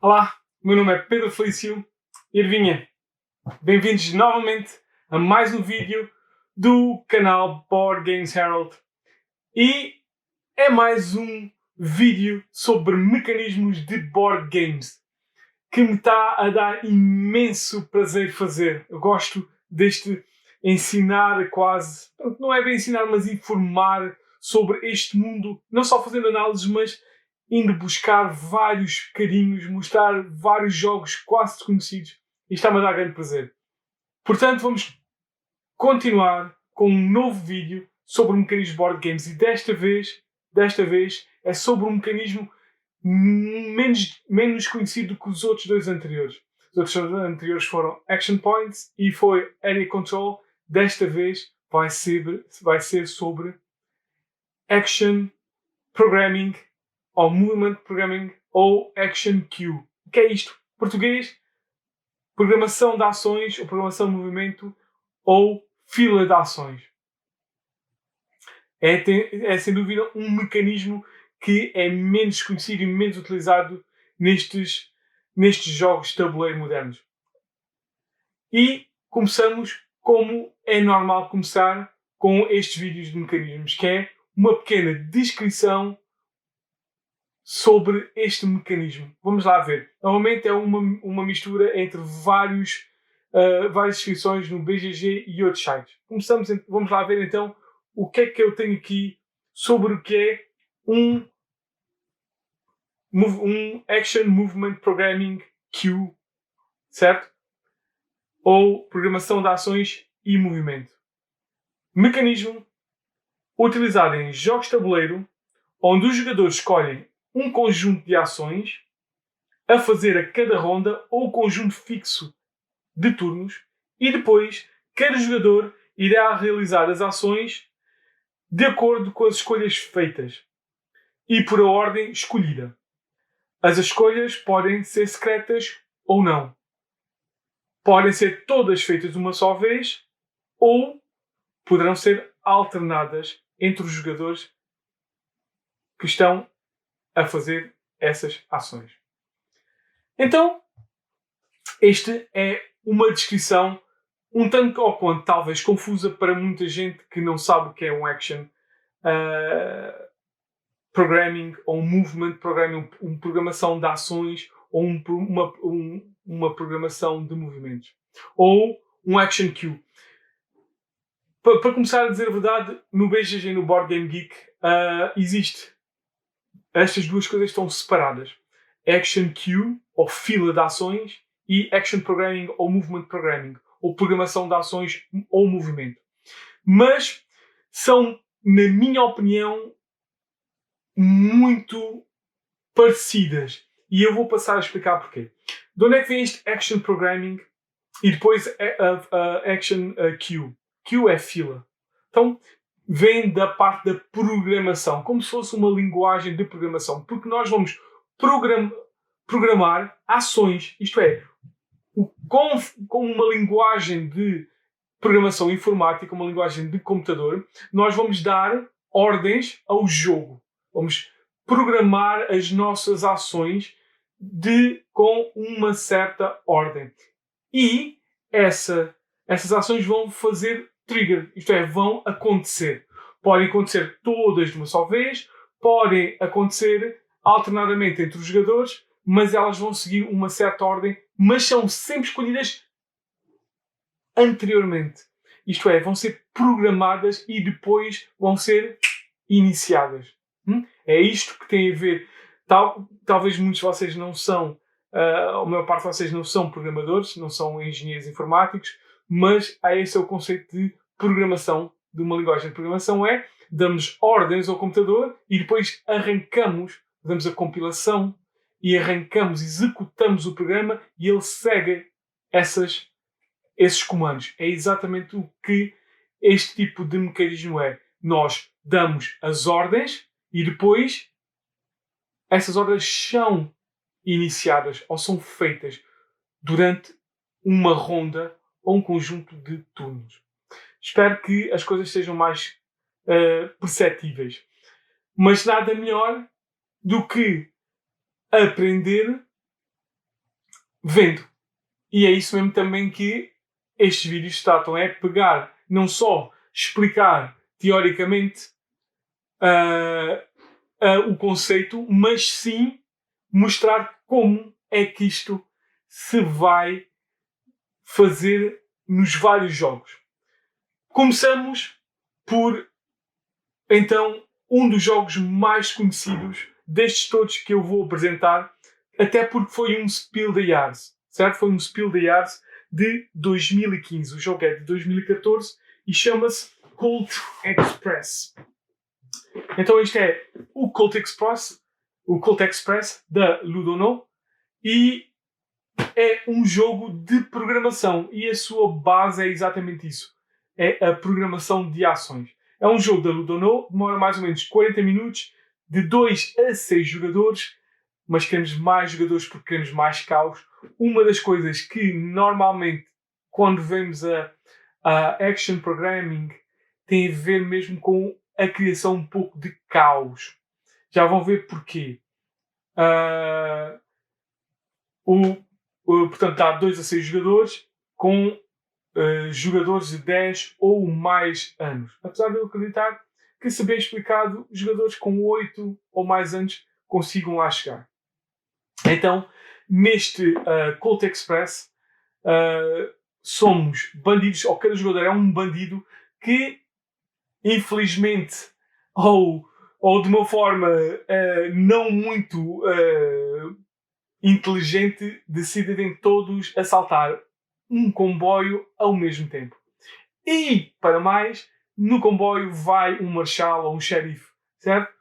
Olá, o meu nome é Pedro Felício e adivinha, bem-vindos novamente a mais um vídeo do canal Board Games Herald e é mais um vídeo sobre mecanismos de board games que me está a dar imenso prazer fazer. Eu gosto deste ensinar quase, não é bem ensinar, mas informar sobre este mundo, não só fazendo análises, mas indo buscar vários carinhos, mostrar vários jogos quase desconhecidos. E está-me a dar grande prazer. Portanto, vamos continuar com um novo vídeo sobre mecanismos de board games e desta vez é sobre um mecanismo menos conhecido que os outros dois anteriores. Os outros anteriores foram Action Points e foi Area Control. Desta vez vai ser sobre Action Programming ou Movement Programming ou Action Queue. O que é isto? Português, programação de ações ou programação de movimento ou fila de ações. É sem dúvida um mecanismo que é menos conhecido e menos utilizado nestes jogos de tabuleiro modernos. E começamos como é normal começar com estes vídeos de mecanismos, que é uma pequena descrição sobre este mecanismo. Vamos lá ver. Normalmente é uma mistura entre várias descrições no BGG e outros sites. Vamos lá ver então o que é que eu tenho aqui sobre o que é um Action Movement Programming Queue, certo? Ou programação de ações e movimento. Mecanismo utilizado em jogos de tabuleiro, onde os jogadores escolhem um conjunto de ações a fazer a cada ronda ou conjunto fixo de turnos e depois cada jogador irá realizar as ações de acordo com as escolhas feitas e por a ordem escolhida. As escolhas podem ser secretas ou não. Podem ser todas feitas de uma só vez ou poderão ser alternadas entre os jogadores que estão a fazer essas ações. Então, esta é uma descrição um tanto ou quanto talvez confusa para muita gente que não sabe o que é um action programming ou um movement programming, uma programação de ações ou uma programação de movimentos. Ou um action queue. Para começar a dizer a verdade, no BGG e no Board Game Geek existe. Estas duas coisas estão separadas. Action Queue, ou fila de ações, e Action Programming, ou Movement Programming, ou programação de ações ou movimento. Mas são, na minha opinião, muito parecidas. E eu vou passar a explicar porquê. De onde é que vem este Action Programming e depois Action Queue? Queue é fila. Então, vem da parte da programação, como se fosse uma linguagem de programação, porque nós vamos programar ações, isto é, com uma linguagem de programação informática, uma linguagem de computador, nós vamos dar ordens ao jogo. Vamos programar as nossas ações com uma certa ordem. E essas ações vão fazer trigger, isto é, vão acontecer. Podem acontecer todas de uma só vez, podem acontecer alternadamente entre os jogadores, mas elas vão seguir uma certa ordem, mas são sempre escolhidas anteriormente. Isto é, vão ser programadas e depois vão ser iniciadas. É isto que tem a ver. Talvez muitos de vocês não são, a maior parte de vocês não são programadores, não são engenheiros informáticos, mas esse é o conceito de programação, de uma linguagem de programação, damos ordens ao computador e depois damos a compilação e executamos o programa e ele segue esses comandos. É exatamente o que este tipo de mecanismo é. Nós damos as ordens e depois essas ordens são iniciadas ou são feitas durante uma ronda ou um conjunto de turnos. Espero que as coisas sejam mais perceptíveis. Mas nada melhor do que aprender vendo. E é isso mesmo também que estes vídeos tratam, é pegar, não só explicar teoricamente o conceito, mas sim mostrar como é que isto se vai fazer nos vários jogos. Começamos por, então, um dos jogos mais conhecidos destes todos que eu vou apresentar, até porque foi um Spiel des Jahres, certo? Foi um Spiel des Jahres de 2015. O jogo é de 2014 e chama-se Colt Express. Então este é o Colt Express da Ludonov, e é um jogo de programação e a sua base é exatamente isso. É a programação de ações. É um jogo da Ludonov, demora mais ou menos 40 minutos, de 2 a 6 jogadores, mas queremos mais jogadores porque queremos mais caos. Uma das coisas que normalmente, quando vemos a Action Programming, tem a ver mesmo com a criação um pouco de caos. Já vão ver porquê. Portanto, dá 2 a 6 jogadores com jogadores de 10 ou mais anos. Apesar de eu acreditar que, se bem explicado, jogadores com 8 ou mais anos consigam lá chegar. Então, neste Colt Express, somos bandidos, ou cada jogador é um bandido que, infelizmente, ou de uma forma não muito inteligente, decidem todos assaltar um comboio ao mesmo tempo. E, para mais, no comboio vai um marshal ou um xerife, certo?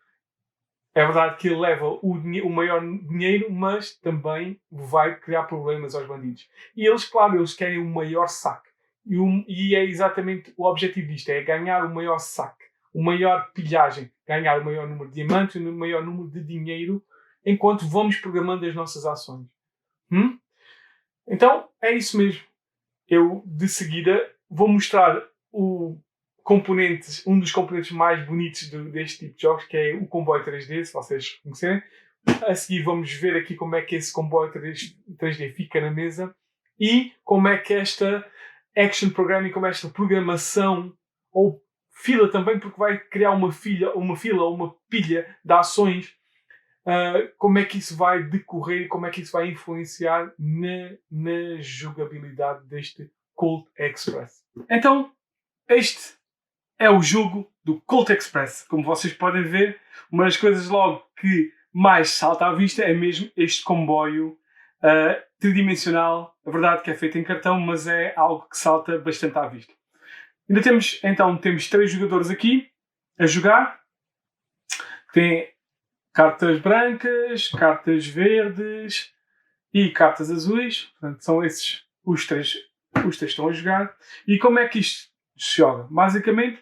É verdade que ele leva o maior dinheiro, mas também vai criar problemas aos bandidos. E eles, claro, eles querem o maior saque. E é exatamente o objetivo disto, é ganhar o maior saque, o maior pilhagem, ganhar o maior número de diamantes, o maior número de dinheiro, enquanto vamos programando as nossas ações. Então, é isso mesmo. Eu, de seguida, vou mostrar um dos componentes mais bonitos deste tipo de jogos, que é o comboio 3D, se vocês conhecerem. A seguir vamos ver aqui como é que esse comboio 3D fica na mesa e como é que esta Action Programming, como esta programação, ou fila também, porque vai criar uma fila ou uma pilha de ações, como é que isso vai decorrer e como é que isso vai influenciar na jogabilidade deste Colt Express. Então, este é o jogo do Colt Express. Como vocês podem ver, uma das coisas logo que mais salta à vista é mesmo este comboio tridimensional. A verdade que é feito em cartão, mas é algo que salta bastante à vista. Ainda temos 3 jogadores aqui a jogar. Tem cartas brancas, cartas verdes e cartas azuis. Portanto, são esses os três que estão a jogar. E como é que isto se joga? Basicamente,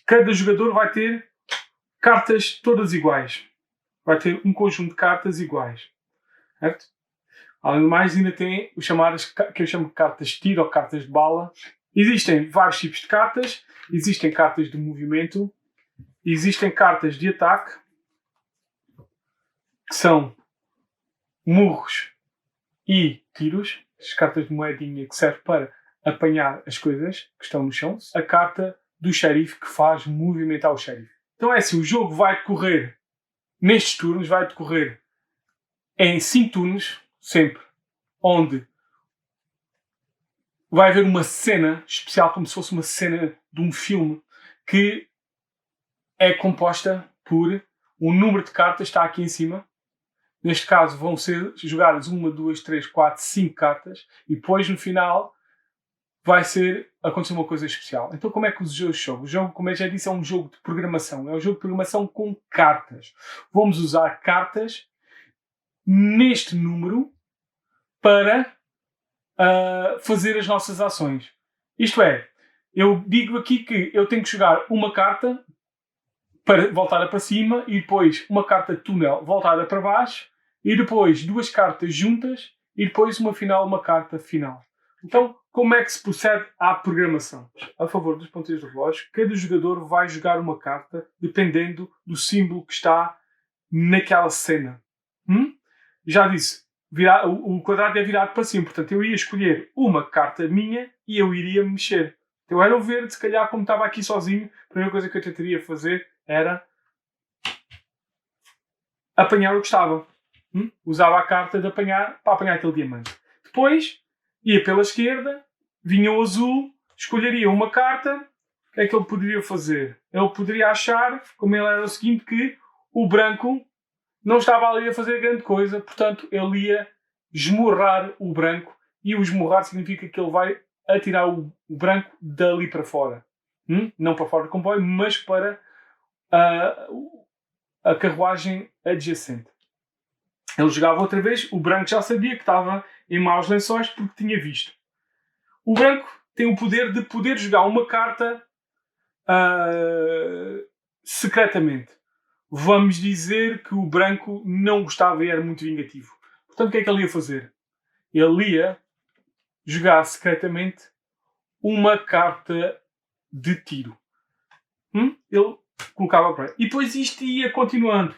cada jogador vai ter cartas todas iguais. Vai ter um conjunto de cartas iguais. Certo? Além do mais, ainda tem os chamadas, que eu chamo de cartas de tiro ou cartas de bala. Existem vários tipos de cartas. Existem cartas de movimento. Existem cartas de ataque, que são murros e tiros. As cartas de moedinha que servem para apanhar as coisas que estão no chão. A carta do xerife, que faz movimentar o xerife. Então é assim, o jogo vai decorrer nestes turnos, vai decorrer em 5 turnos, sempre, onde vai haver uma cena especial, como se fosse uma cena de um filme, que é composta por um número de cartas, está aqui em cima. Neste caso vão ser jogadas 1, 2, 3, 4, 5 cartas, e depois no final vai acontecer uma coisa especial. Então como é que o jogo joga? O jogo, como eu já disse, é um jogo de programação. É um jogo de programação com cartas. Vamos usar cartas neste número para fazer as nossas ações. Isto é, eu digo aqui que eu tenho que jogar uma carta para voltada para cima e depois uma carta de túnel voltada para baixo e depois 2 cartas juntas e depois uma carta final. Então, como é que se procede à programação? A favor dos ponteiros do relógio, cada jogador vai jogar uma carta dependendo do símbolo que está naquela cena. Já disse, o quadrado é virado para cima. Portanto, eu ia escolher uma carta minha e eu iria mexer. Eu era o verde, se calhar, como estava aqui sozinho, a primeira coisa que eu tentaria fazer era apanhar o que estava. Usava a carta de apanhar para apanhar aquele diamante. Depois, ia pela esquerda, vinha o azul, escolheria uma carta. O que é que ele poderia fazer? Ele poderia achar, como ele era o seguinte, que o branco não estava ali a fazer grande coisa, portanto, ele ia esmurrar o branco. E o esmurrar significa que ele vai atirar o branco dali para fora. Não para fora do comboio, mas para a carruagem adjacente. Ele jogava outra vez, o branco já sabia que estava em maus lençóis porque tinha visto. O branco tem o poder de poder jogar uma carta secretamente. Vamos dizer que o branco não gostava e era muito vingativo. Portanto, o que é que ele ia fazer? Ele ia jogar secretamente uma carta de tiro. Ele colocava para. E depois isto ia continuando.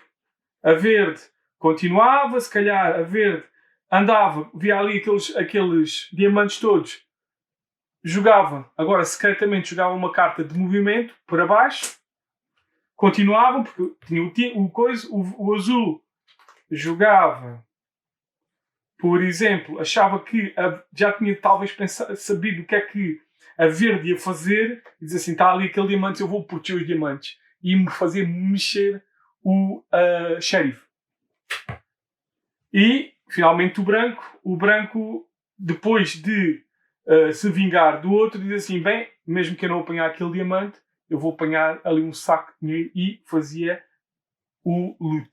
A verde continuava, se calhar a verde andava, via ali aqueles diamantes todos, jogava, agora secretamente jogava uma carta de movimento para baixo, continuavam, porque tinha o azul jogava, por exemplo, achava que já tinha talvez sabido o que é que a verde ia fazer, e dizia assim, está ali aquele diamante, eu vou proteger os diamantes, e me fazer mexer o xerife. E, finalmente, o branco, depois de se vingar do outro, diz assim, bem, mesmo que eu não apanhar aquele diamante, eu vou apanhar ali um saco de dinheiro e fazia o loot.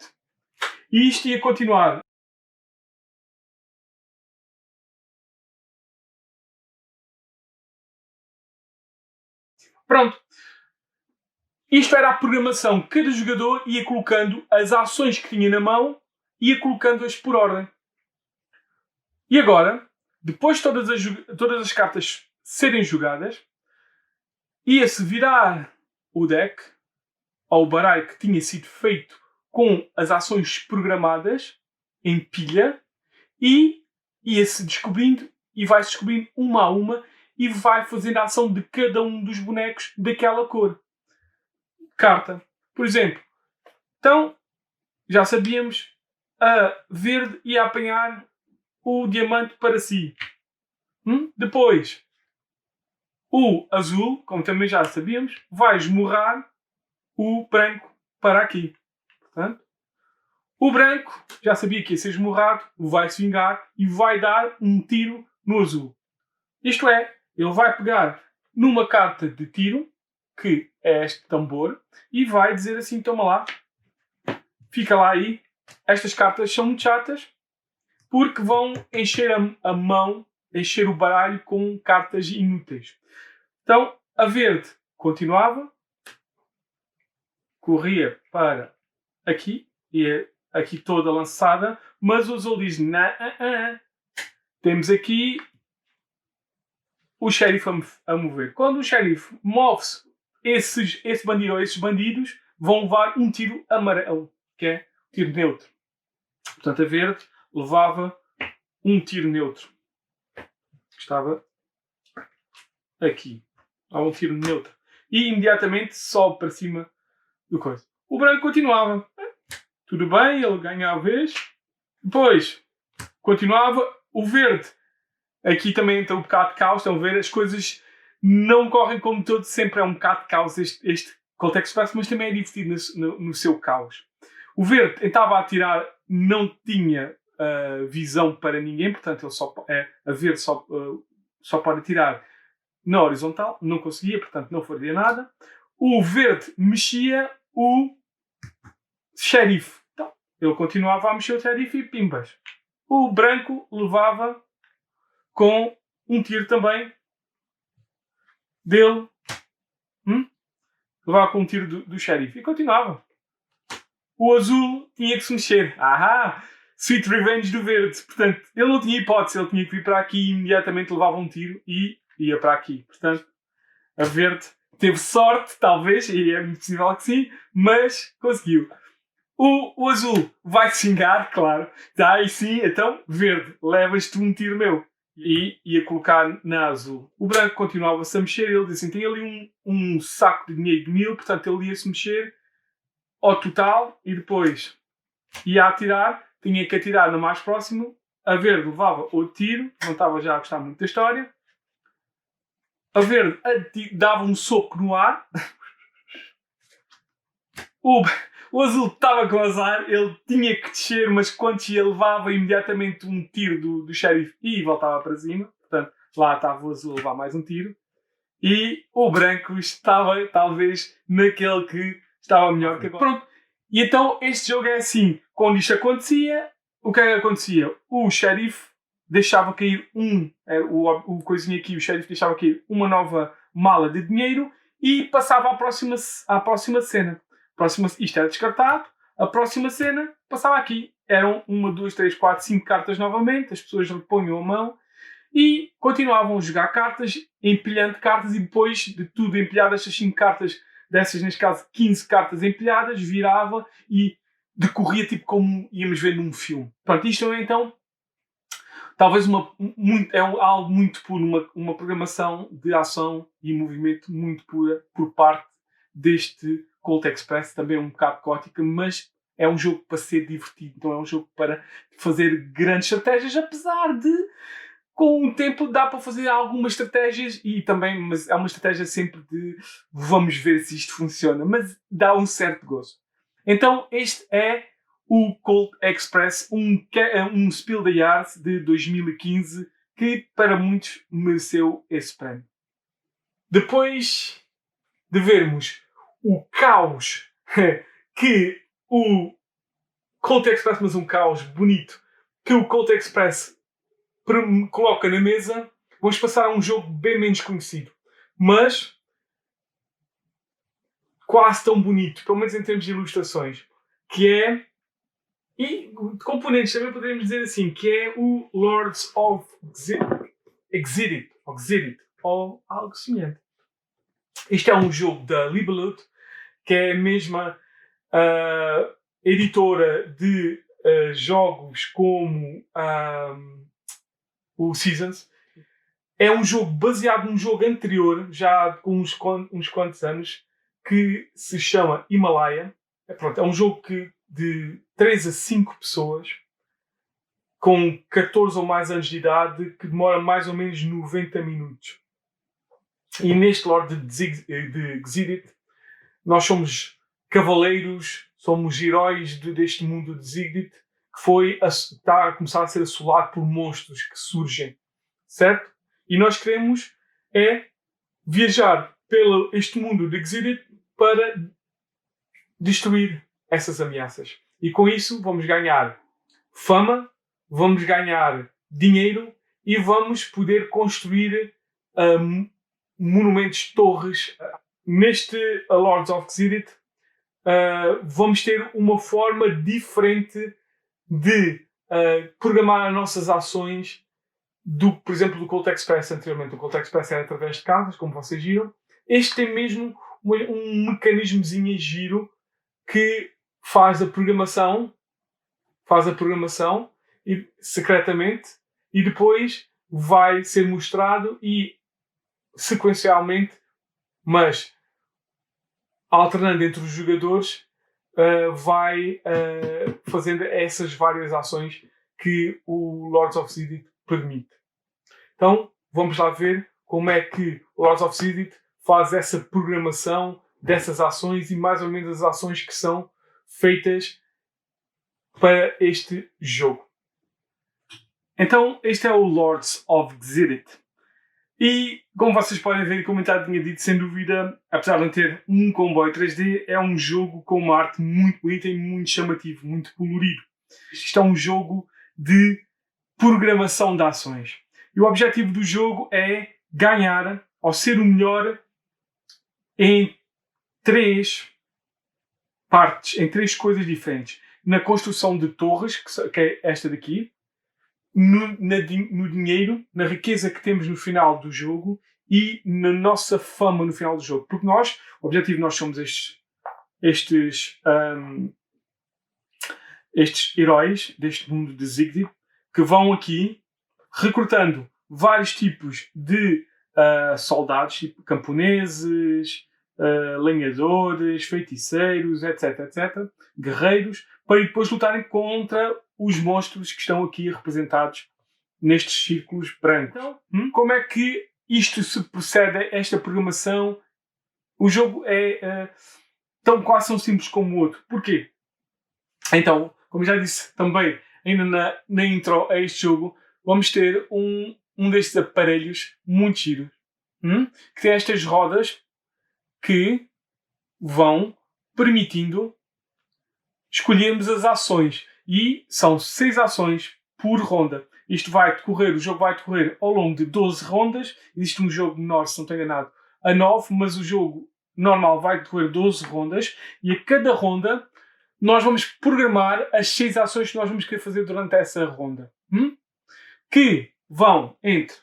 E isto ia continuar. Pronto. Isto era a programação. Cada jogador ia colocando as ações que tinha na mão, ia colocando-as por ordem. E agora, depois de todas as cartas serem jogadas, ia-se virar o deck, ao baralho que tinha sido feito com as ações programadas, em pilha, e ia-se descobrindo, e vai-se descobrindo uma a uma, e vai fazendo a ação de cada um dos bonecos daquela cor. Carta. Por exemplo, então, já sabíamos, a verde ia apanhar o diamante para si. Depois, o azul, como também já sabíamos, vai esmurrar o branco para aqui. Portanto, o branco já sabia que ia ser esmurrado, vai se vingar e vai dar um tiro no azul. Isto é, ele vai pegar numa carta de tiro, que é este tambor, e vai dizer assim, toma lá, fica lá aí, estas cartas são muito chatas, porque vão encher a mão, encher o baralho com cartas inúteis. Então, a verde continuava, corria para aqui, e aqui toda lançada, mas o azul diz, temos aqui o xerife a mover. Quando o xerife move-se, esses bandidos vão levar um tiro amarelo, que é um tiro neutro. Portanto, a verde levava um tiro neutro. Estava aqui. Há um tiro neutro. E imediatamente sobe para cima do coisa. O branco continuava. Tudo bem, ele ganha a vez. Depois, continuava. O verde. Aqui também entra um bocado de caos. Estão a ver? As coisas não correm como todo. Sempre é um bocado de caos este Colt Express, mas também é divertido no seu caos. O verde estava a atirar, não tinha visão para ninguém. Portanto, ele a verde só pode atirar na horizontal. Não conseguia, portanto, não faria nada. O verde mexia o xerife. Então, ele continuava a mexer o xerife e pimbas. O branco levava com um tiro também dele. Levava com um tiro do xerife. E continuava. O azul tinha que se mexer. Sweet Revenge do verde. Portanto, ele não tinha hipótese. Ele tinha que vir para aqui e imediatamente levava um tiro e ia para aqui. Portanto, a verde teve sorte, talvez, e é muito possível que sim, mas conseguiu. O azul vai-te xingar, claro. Tá, e sim, então, verde, levas-te um tiro meu. E ia colocar na azul. O branco continuava-se a mexer. Ele disse assim, tem ali um saco de dinheiro de 1000, portanto ele ia-se mexer ao total e depois ia atirar. Tinha que atirar no mais próximo. A verde levava outro tiro, não estava já a gostar muito da história. A verde dava um soco no ar. O azul estava com azar, ele tinha que descer, mas quando descia levava imediatamente um tiro do xerife e voltava para cima. Portanto, lá estava o azul a levar mais um tiro. E o branco estava, talvez, naquele que estava melhor que agora. Pronto. E então, este jogo é assim. Quando isto acontecia, o que é que acontecia? O xerife deixava cair o coisinha aqui, o xerife deixava cair uma nova mala de dinheiro e passava à próxima cena. Isto era descartado. A próxima cena passava aqui. Eram 1, 2, 3, 4, 5 cartas novamente. As pessoas repunham a mão e continuavam a jogar cartas, empilhando cartas, e depois de tudo empilhado, estas 5 cartas, dessas neste caso 15 cartas empilhadas, virava e decorria tipo como íamos ver num filme. Pronto, isto é então talvez algo muito puro, uma programação de ação e movimento muito pura por parte deste Colt Express, também um bocado caótica, mas é um jogo para ser divertido, não é um jogo para fazer grandes estratégias, apesar de com o tempo dá para fazer algumas estratégias e também, mas é uma estratégia sempre de vamos ver se isto funciona, mas dá um certo gozo. Então este é o Colt Express, um Spiel des Jahres de 2015 que para muitos mereceu esse prémio. Depois de vermos o caos que o Colt Express, mas um caos bonito, que o Colt Express coloca na mesa, vamos passar a um jogo bem menos conhecido, mas quase tão bonito, pelo menos em termos de ilustrações, que é, e de componentes também poderíamos dizer assim, que é o Lords of Exit, ou algo semelhante. Este é um jogo da Libelud, que é a mesma editora de jogos como o Seasons. É um jogo baseado num jogo anterior, já com uns quantos anos, que se chama Himalaya. É um jogo de 3 a 5 pessoas, com 14 ou mais anos de idade, que demora mais ou menos 90 minutos. E neste Lord de Xidit, nós somos cavaleiros, somos heróis deste mundo de Xidit, que está a começar a ser assolado por monstros que surgem, certo? E nós queremos viajar pelo este mundo de Xidit para destruir essas ameaças. E com isso vamos ganhar fama, vamos ganhar dinheiro e vamos poder construir monumentos, torres. Neste Lords of Xidit vamos ter uma forma diferente de programar as nossas ações por exemplo, do Colt Express anteriormente. O Colt Express era através de cartas, como vocês viram. Este tem mesmo um mecanismozinho giro que faz a programação secretamente e depois vai ser mostrado e sequencialmente, mas alternando entre os jogadores, vai fazendo essas várias ações que o Lords of Xidit permite. Então, vamos lá ver como é que o Lords of Xidit faz essa programação dessas ações e mais ou menos as ações que são feitas para este jogo. Então, este é o Lords of Xidit. E, como vocês podem ver e comentar, tinha dito, sem dúvida, apesar de não ter um comboio 3D, é um jogo com uma arte muito bonita e muito chamativo, muito colorido. Isto é um jogo de programação de ações. E o objetivo do jogo é ganhar, ou ser o melhor, em 3 partes, em 3 coisas diferentes. Na construção de torres, que é esta daqui, no dinheiro, na riqueza que temos no final do jogo e na nossa fama no final do jogo. Porque o objetivo nós somos estes estes heróis deste mundo de Zigzid que vão aqui recrutando vários tipos de soldados, tipo camponeses, lenhadores, feiticeiros, etc, etc, guerreiros, para depois lutarem contra os monstros que estão aqui representados nestes círculos brancos. Então, como é que isto se procede, esta programação? O jogo é tão quase tão simples como o outro. Porquê? Então, como já disse também ainda na intro a este jogo, vamos ter um destes aparelhos muito giro, que tem estas rodas que vão permitindo escolhermos as ações. E são 6 ações por ronda. O jogo vai decorrer ao longo de 12 rondas. Existe um jogo menor, se não estou enganado, a 9, mas o jogo normal vai decorrer 12 rondas. E a cada ronda nós vamos programar as 6 ações que nós vamos querer fazer durante essa ronda. Que vão entre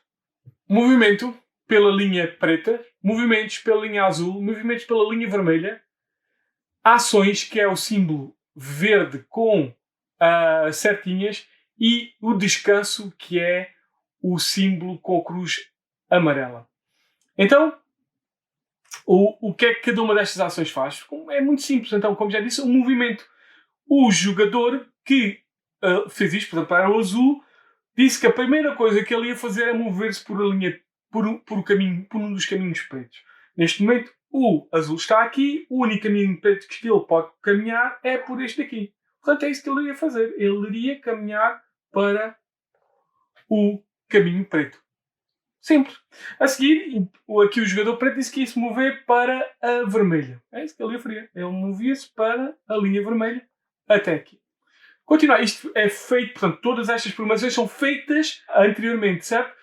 movimento pela linha preta, movimentos pela linha azul, movimentos pela linha vermelha, ações, que é o símbolo verde com certinhas, e o descanso, que é o símbolo com a cruz amarela. Então, o que é que cada uma destas ações faz? É muito simples. Então, como já disse, o movimento. O jogador que fez isto, portanto, para o azul, disse que a primeira coisa que ele ia fazer é mover-se por um dos caminhos pretos. Neste momento, o azul está aqui, o único caminho preto que ele pode caminhar é por este aqui. Portanto, é isso que ele ia fazer. Ele iria caminhar para o caminho preto. Simples. A seguir, aqui o jogador preto disse que ia se mover para a vermelha. É isso que ele ia fazer. Ele movia-se para a linha vermelha até aqui. Continuar. Isto é feito, portanto, todas estas programações são feitas anteriormente, certo?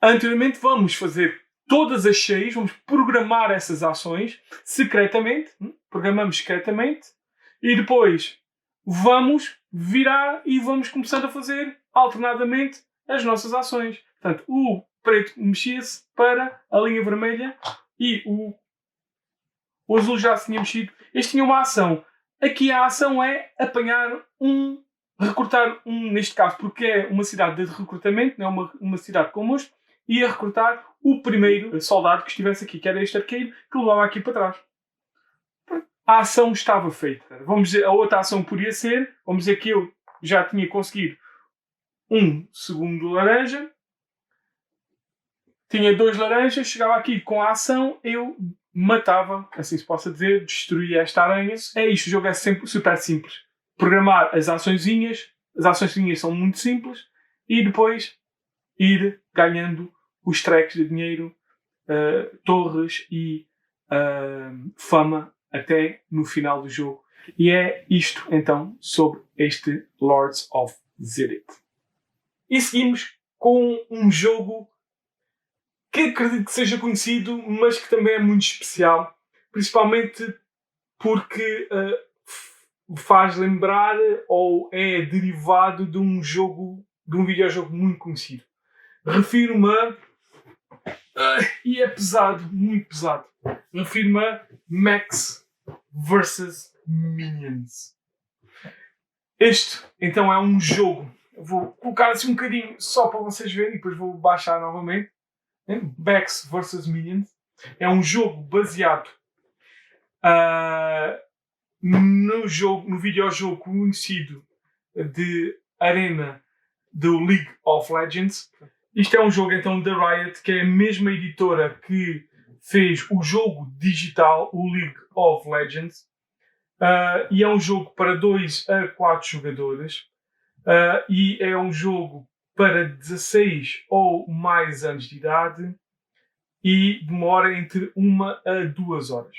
Anteriormente vamos fazer todas as 6, vamos programar essas ações secretamente, programamos secretamente, e depois vamos virar e vamos começando a fazer alternadamente as nossas ações. Portanto, o preto mexia-se para a linha vermelha e o azul já se tinha mexido. Este tinha uma ação. Aqui a ação é recrutar neste caso, porque é uma cidade de recrutamento, não é uma cidade com monstros, ia recrutar o primeiro soldado que estivesse aqui, que era este arqueiro, que levava aqui para trás. A ação estava feita. Vamos dizer, a outra ação poderia ser, vamos dizer que eu já tinha conseguido um segundo laranja, tinha 2 laranjas, chegava aqui com a ação, eu matava, assim se possa dizer, destruía esta aranha. É isto, o jogo é sempre super simples. Programar as açõezinhas são muito simples, e depois ir ganhando os tracks de dinheiro, torres e fama até no final do jogo. E é isto então sobre este Lords of Zidit. E seguimos com um jogo que acredito que seja conhecido, mas que também é muito especial, principalmente porque faz lembrar ou é derivado de um videojogo muito conhecido. Refiro-me a... e é pesado, muito pesado. Refiro-me a Max vs Minions. Este, então, é um jogo. Eu vou colocar assim um bocadinho só para vocês verem e depois vou baixar novamente. Max vs Minions. É um jogo baseado no videojogo conhecido de Arena do League of Legends. Isto é um jogo então da Riot, que é a mesma editora que fez o jogo digital, o League of Legends. E é um jogo para 2 a 4 jogadores. E é um jogo para 16 ou mais anos de idade e demora entre 1 a 2 horas.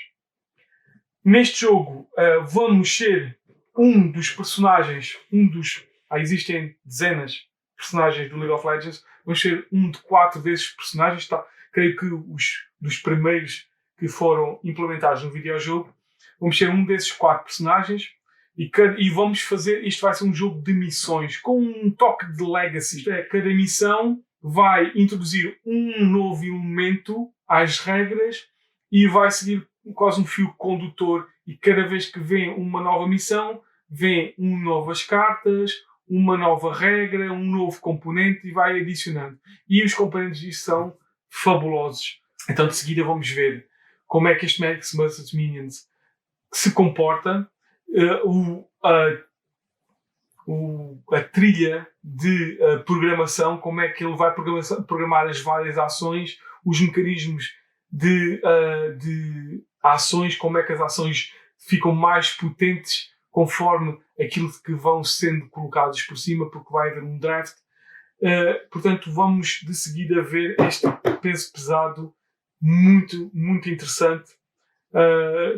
Neste jogo vamos ser um dos personagens, existem dezenas de personagens do League of Legends, vamos ser um de 4 desses personagens, creio que dos primeiros que foram implementados no videojogo, vamos ser um desses 4 personagens. E vamos fazer, isto vai ser um jogo de missões com um toque de legacy. Isto é, cada missão vai introduzir um novo elemento às regras e vai seguir quase um fio condutor, e cada vez que vem uma nova missão vê novas cartas, uma nova regra, um novo componente e vai adicionando. E os componentes disso são fabulosos. Então de seguida vamos ver como é que este Max vs Minions se comporta, a trilha de programação, como é que ele vai programar as várias ações, os mecanismos de ações, como é que as ações ficam mais potentes conforme aquilo que vão sendo colocados por cima, porque vai haver um draft. Portanto, vamos de seguida ver este peso pesado muito, muito interessante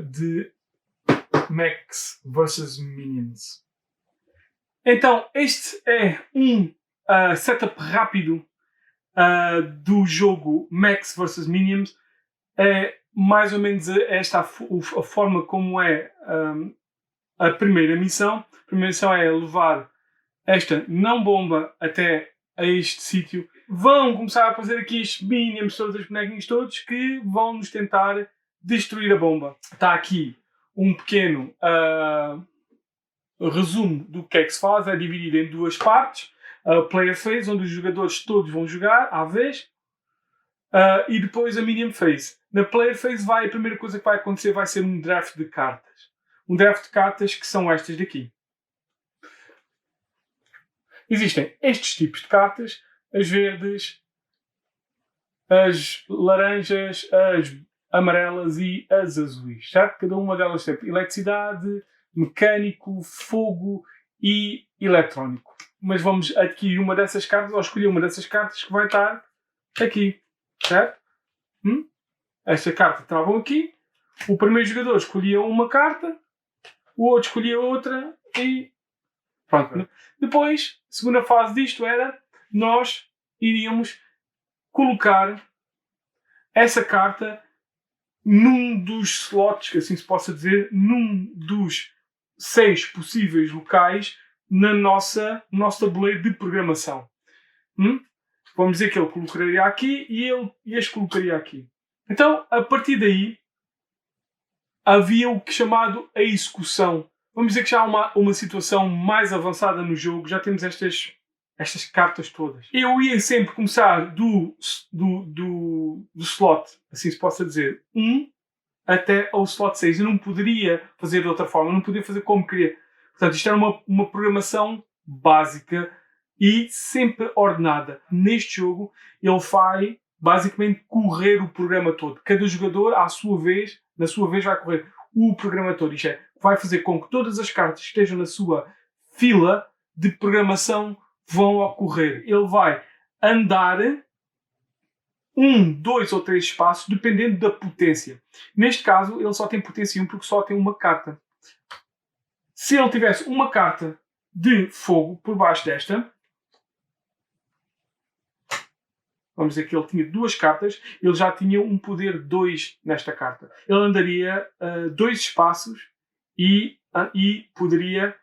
de Max vs Minions. Então, este é um setup rápido do jogo Max vs Minions. É mais ou menos esta a forma como é a primeira missão. A primeira missão é levar esta não bomba até a este sítio. Vão começar a fazer aqui estes minions, todos os bonequinhos todos, que vão nos tentar destruir a bomba. Está aqui um pequeno resumo do que é que se faz. É dividido em duas partes. A player phase, onde os jogadores todos vão jogar à vez. E depois a minion phase. Na player phase a primeira coisa que vai acontecer vai ser um draft de cartas. Um draft de cartas que são estas daqui. Existem estes tipos de cartas, as verdes, as laranjas, as amarelas e as azuis, certo? Cada uma delas tem eletricidade, mecânico, fogo e eletrónico. Mas vamos adquirir uma dessas cartas, ou escolher uma dessas cartas que vai estar aqui, certo? Esta carta estavam aqui, o primeiro jogador escolhia uma carta, o outro escolhia outra e pronto. Depois, a segunda fase disto era nós iríamos colocar essa carta num dos slots, que assim se possa dizer, num dos 6 possíveis locais no nosso tabuleiro de programação. Vamos dizer que ele colocaria aqui e este colocaria aqui. Então, a partir daí, havia o que é chamado a execução. Vamos dizer que já há uma situação mais avançada no jogo, já temos estas cartas todas. Eu ia sempre começar do slot, assim se possa dizer, 1 até ao slot 6. Eu não poderia fazer de outra forma, eu não podia fazer como queria. Portanto, isto era uma programação básica e sempre ordenada. Neste jogo, ele vai basicamente correr o programa todo. Cada jogador, na sua vez, vai correr o programa todo. Isto é, vai fazer com que todas as cartas que estejam na sua fila de programação vão ocorrer. Ele vai andar 1, 2 ou 3 espaços, dependendo da potência. Neste caso, ele só tem potência 1 porque só tem uma carta. Se ele tivesse uma carta de fogo por baixo desta, vamos dizer que ele tinha 2 cartas, ele já tinha um poder 2 nesta carta. Ele andaria 2 espaços e poderia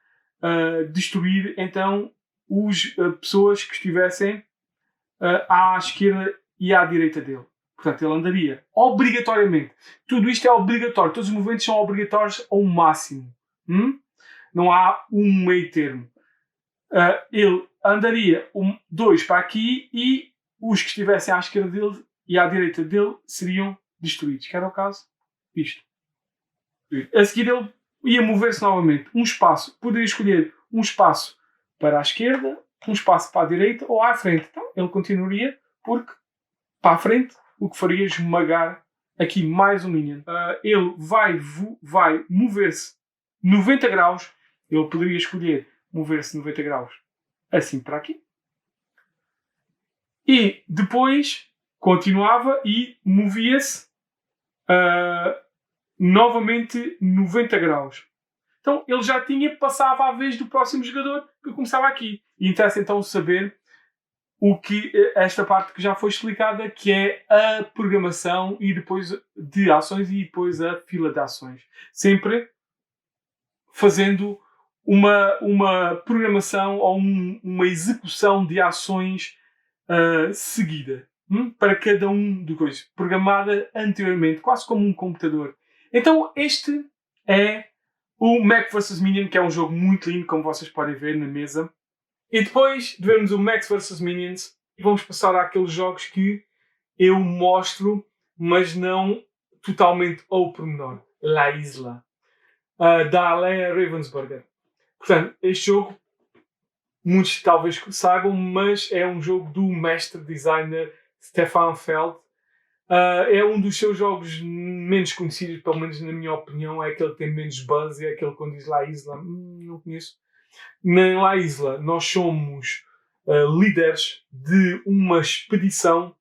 destruir então as pessoas que estivessem à esquerda e à direita dele. Portanto, ele andaria obrigatoriamente. Tudo isto é obrigatório. Todos os movimentos são obrigatórios ao máximo. Não há um meio termo. Ele andaria 2 para aqui e os que estivessem à esquerda dele e à direita dele seriam destruídos. Que era o caso disto. A seguir ele ia mover-se novamente. Um espaço. Poderia escolher um espaço para a esquerda, um espaço para a direita ou à frente. Então ele continuaria porque para a frente o que faria esmagar aqui mais um minion. Ele vai mover-se 90 graus. Ele poderia escolher mover-se 90 graus assim para aqui. E depois continuava e movia-se novamente 90 graus. Então ele já passava a vez do próximo jogador que começava aqui. E interessa então saber esta parte que já foi explicada, que é a programação e depois de ações e depois a fila de ações. Sempre fazendo uma programação ou uma execução de ações seguida para cada um de coisas, programada anteriormente, quase como um computador. Então este é o Mac vs Minion, que é um jogo muito lindo, como vocês podem ver na mesa. E depois de vermos o Max vs Minions, vamos passar àqueles jogos que eu mostro, mas não totalmente ao pormenor. La Isla, da Alea Ravensburger. Portanto, este jogo, muitos talvez saibam, mas é um jogo do mestre designer Stefan Feld. É um dos seus jogos menos conhecidos, pelo menos na minha opinião. É aquele que tem menos buzz, é aquele quando diz La Isla, não conheço. Na La Isla, nós somos líderes de uma expedição,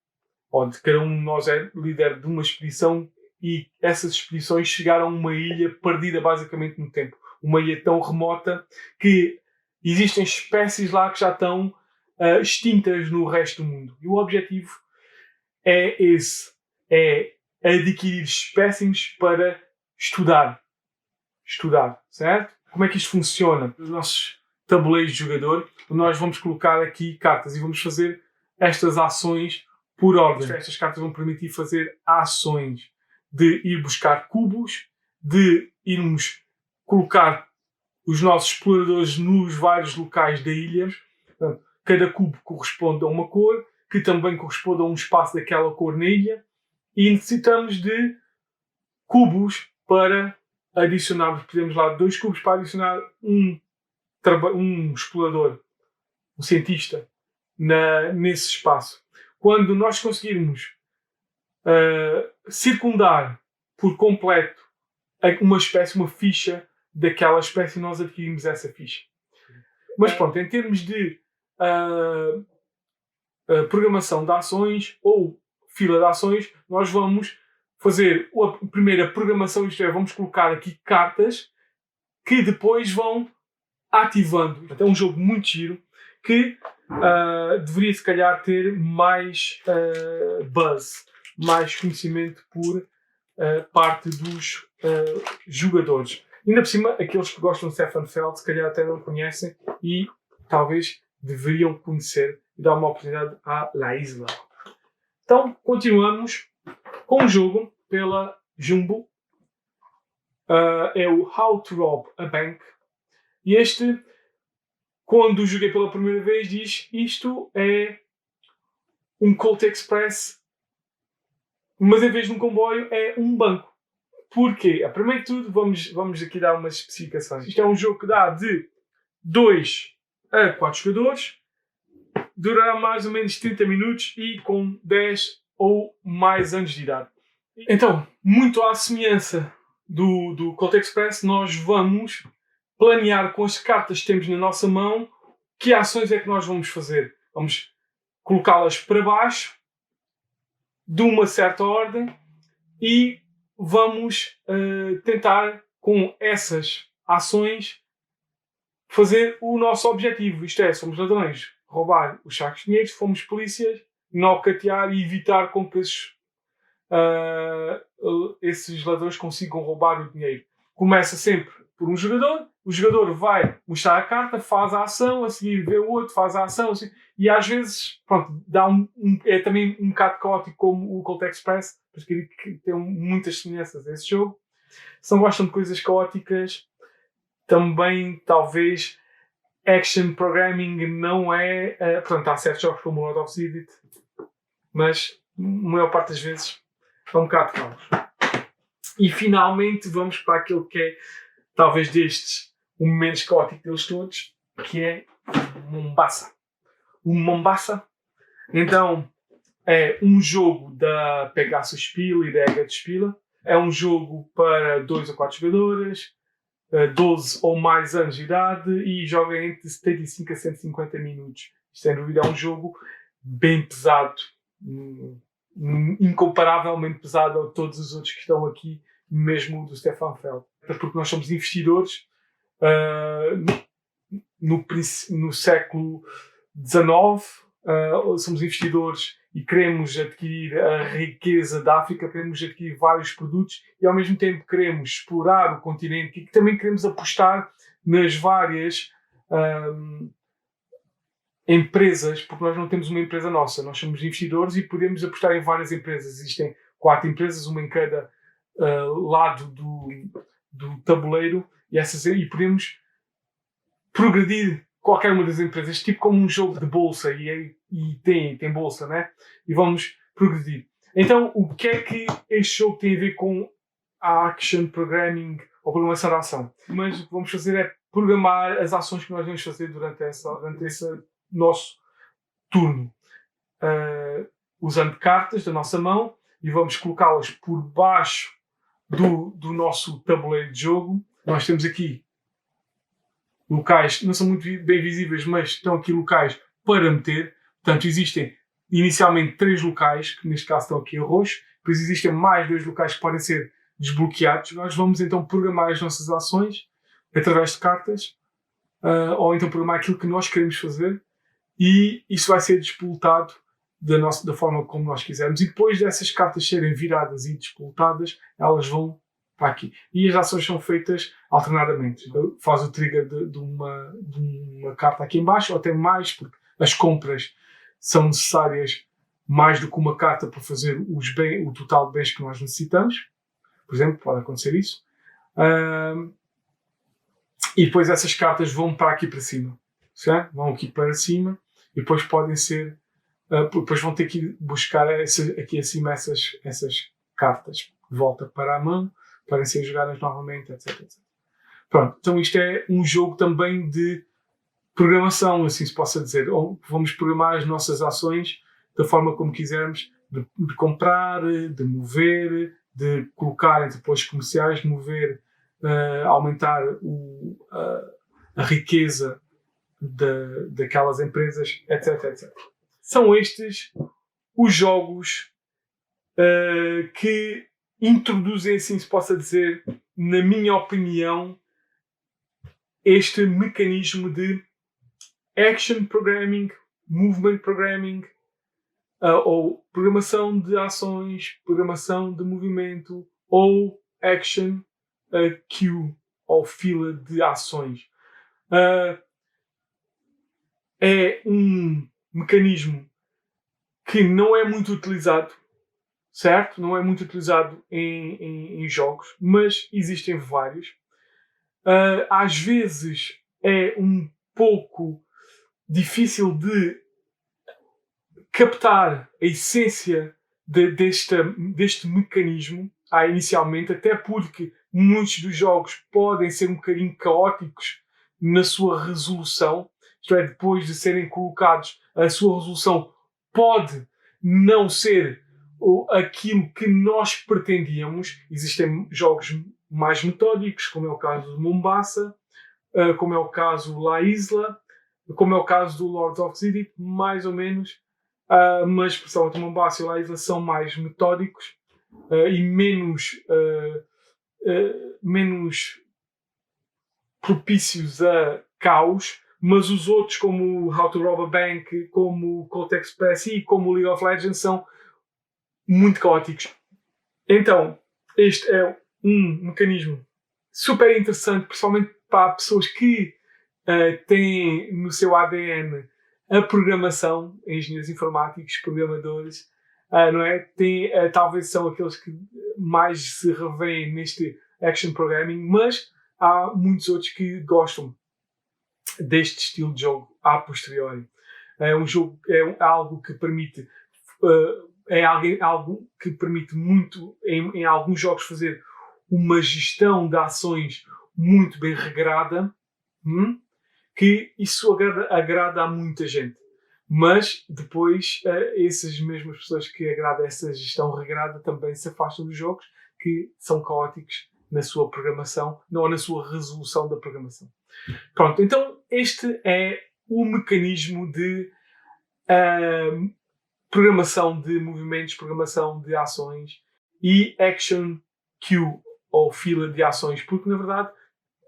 onde cada um de nós é líder de uma expedição, e essas expedições chegaram a uma ilha perdida basicamente no tempo. Uma ilha tão remota que existem espécies lá que já estão extintas no resto do mundo. E o objetivo é esse, é adquirir espécimes para estudar, certo? Como é que isto funciona? Os nossos tabuleiros de jogador, nós vamos colocar aqui cartas e vamos fazer estas ações por ordem. Estas cartas vão permitir fazer ações de ir buscar cubos, de irmos colocar os nossos exploradores nos vários locais da ilha. Portanto, cada cubo corresponde a uma cor, que também corresponde a um espaço daquela cor na ilha, e necessitamos de cubos para adicionarmos. Podemos lá 2 cubos para adicionar um explorador, um cientista, nesse espaço. Quando nós conseguirmos circundar por completo uma espécie, uma ficha daquela espécie, nós adquirimos essa ficha. Mas pronto, em termos de programação de ações ou fila de ações, nós vamos fazer a primeira programação, isto é, vamos colocar aqui cartas que depois vão ativando. Então é um jogo muito giro que deveria se calhar ter mais buzz, mais conhecimento por parte dos jogadores. Ainda por cima, aqueles que gostam de Stefan Feld se calhar até não conhecem e talvez deveriam conhecer e dar uma oportunidade à La Isla. Então, continuamos com um jogo pela Jumbo. É o How to Rob a Bank. E este, quando joguei pela primeira vez, diz isto é um Colt Express, mas em vez de um comboio é um banco. Porquê? Primeiro de tudo, vamos aqui dar umas especificações. Isto é um jogo que dá de 2 a 4 jogadores, durará mais ou menos 30 minutos e com 10 ou mais anos de idade. Então, muito à semelhança do Colt Express, nós vamos planear com as cartas que temos na nossa mão que ações é que nós vamos fazer. Vamos colocá-las para baixo, de uma certa ordem, e vamos tentar, com essas ações, fazer o nosso objetivo. Isto é, somos ladrões, roubar os sacos de dinheiro, fomos polícias, nocautear e evitar com que esses ladrões consigam roubar o dinheiro. Começa sempre por um jogador, o jogador vai mostrar a carta, faz a ação, a seguir vê o outro, faz a ação, assim, e às vezes, pronto, dá é também um bocado caótico como o Colt Express, porque tem muitas semelhanças a esse jogo. Se não gostam de coisas caóticas, também talvez action programming não é... portanto, há certos jogos como o Lord of Zidit, mas a maior parte das vezes é um bocado caos. E finalmente vamos para aquilo que é, talvez destes, o menos caótico deles todos, que é Mombasa. O Mombasa, então, é um jogo da Pegasus Spiel e da Eggert Spiele. É um jogo para 2 a 4 jogadores, 12 ou mais anos de idade, e joga entre 75 a 150 minutos. Isto, sem dúvida, é um jogo bem pesado, incomparavelmente pesado a todos os outros que estão aqui, mesmo do Stefan Feld. Porque nós somos investidores no século XIX, somos investidores e queremos adquirir a riqueza da África, queremos adquirir vários produtos e ao mesmo tempo queremos explorar o continente e também queremos apostar nas várias empresas, porque nós não temos uma empresa nossa, nós somos investidores e podemos apostar em várias empresas. Existem 4 empresas, uma em cada lado do tabuleiro, e podemos progredir qualquer uma das empresas, tipo como um jogo de bolsa, e tem bolsa, né? E vamos progredir. Então, o que é que este jogo tem a ver com a Action Programming ou programação de ação? Mas o que vamos fazer é programar as ações que nós vamos fazer durante esse nosso turno. Usando cartas da nossa mão, e vamos colocá-las por baixo do nosso tabuleiro de jogo. Nós temos aqui locais, não são muito bem visíveis, mas estão aqui locais para meter. Portanto, existem inicialmente 3 locais, que neste caso estão aqui a roxo, depois existem mais 2 locais que podem ser desbloqueados. Nós vamos então programar as nossas ações através de cartas, ou então programar aquilo que nós queremos fazer, e isso vai ser despoltado da forma como nós quisermos. E depois dessas cartas serem viradas e despoltadas, elas vão para aqui. E as ações são feitas alternadamente. Faz o trigger de uma carta aqui em baixo, ou até mais, porque as compras são necessárias mais do que uma carta para fazer o total de bens que nós necessitamos. Por exemplo, pode acontecer isso. E depois essas cartas vão para aqui para cima. Certo? Vão aqui para cima e depois podem ser... depois vão ter que ir buscar aqui acima essas cartas de volta para a mão, para serem jogadas novamente, etc, etc. Pronto, então isto é um jogo também de programação, assim se possa dizer. Ou vamos programar as nossas ações da forma como quisermos, de comprar, de mover, de colocar entre depois comerciais, de mover, aumentar a riqueza daquelas empresas, etc, etc. São estes os jogos que introduzem, assim se possa dizer, na minha opinião, este mecanismo de Action Programming, Movement Programming, ou programação de ações, programação de movimento, ou Action Queue, ou fila de ações. É um mecanismo que não é muito utilizado, certo? Não é muito utilizado em jogos, mas existem vários. Às vezes é um pouco difícil de captar a essência deste mecanismo inicialmente, até porque muitos dos jogos podem ser um bocadinho caóticos na sua resolução. Isto é, depois de serem colocados, a sua resolução pode não ser aquilo que nós pretendíamos. Existem jogos mais metódicos, como é o caso de Mombasa, como é o caso La Isla, como é o caso do Lords of Xidit, mais ou menos. Mas, principalmente Mombasa e La Isla são mais metódicos e menos propícios a caos. Mas os outros, como How to Rob a Bank, como Colt Express e como League of Legends, são muito caóticos. Então, este é um mecanismo super interessante, principalmente para pessoas que têm no seu ADN a programação, engenheiros informáticos, programadores, não é? Talvez são aqueles que mais se revêem neste Action Programming, mas há muitos outros que gostam deste estilo de jogo a posteriori. É um jogo, algo que permite algo que permite muito em alguns jogos fazer uma gestão de ações muito bem regrada, que isso agrada a muita gente. Mas depois essas mesmas pessoas que agradam essa gestão regrada também se afastam dos jogos que são caóticos na sua programação, ou na sua resolução da programação. Pronto, então este é o mecanismo de programação de movimentos, programação de ações e Action Queue, ou fila de ações, porque na verdade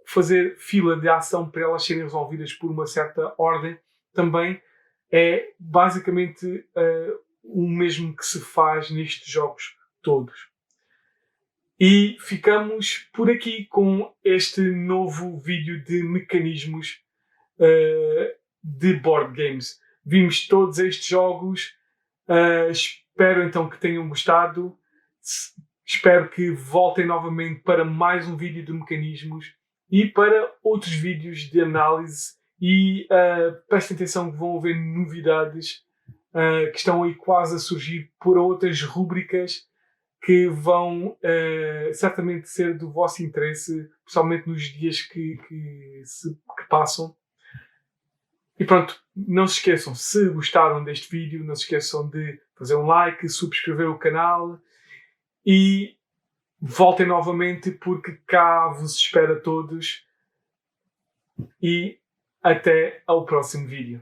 fazer fila de ação para elas serem resolvidas por uma certa ordem também é basicamente o mesmo que se faz nestes jogos todos. E ficamos por aqui com este novo vídeo de mecanismos de board games. Vimos todos estes jogos. Espero então que tenham gostado. Espero que voltem novamente para mais um vídeo de mecanismos e para outros vídeos de análise. E prestem atenção que vão haver novidades que estão aí quase a surgir por outras rúbricas que vão certamente ser do vosso interesse, principalmente nos dias que passam. E pronto, não se esqueçam, se gostaram deste vídeo, não se esqueçam de fazer um like, subscrever o canal e voltem novamente porque cá vos espero a todos e até ao próximo vídeo.